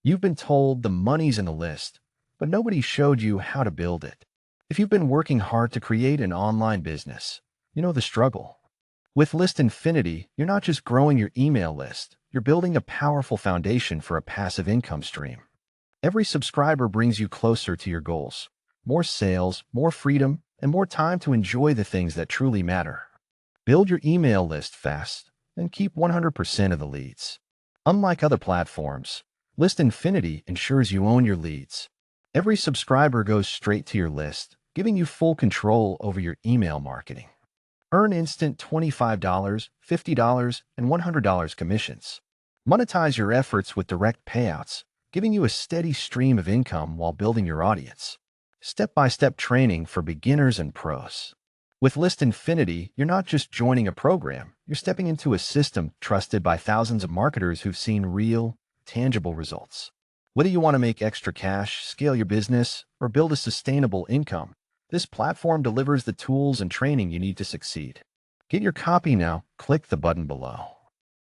You've been told the money's in the list, but nobody showed you how to build it. If you've been working hard to create an online business, you know the struggle. With List Infinity, you're not just growing your email list, you're building a powerful foundation for a passive income stream. Every subscriber brings you closer to your goals. More sales, more freedom, and more time to enjoy the things that truly matter. Build your email list fast and keep 100% of the leads. Unlike other platforms, List Infinity ensures you own your leads. Every subscriber goes straight to your list, giving you full control over your email marketing. Earn instant $25, $50, and $100 commissions. Monetize your efforts with direct payouts, giving you a steady stream of income while building your audience. Step-by-step training for beginners and pros. With List Infinity, you're not just joining a program, you're stepping into a system trusted by thousands of marketers who've seen real, tangible results. Whether you want to make extra cash, scale your business, or build a sustainable income, this platform delivers the tools and training you need to succeed. Get your copy now. Click the button below.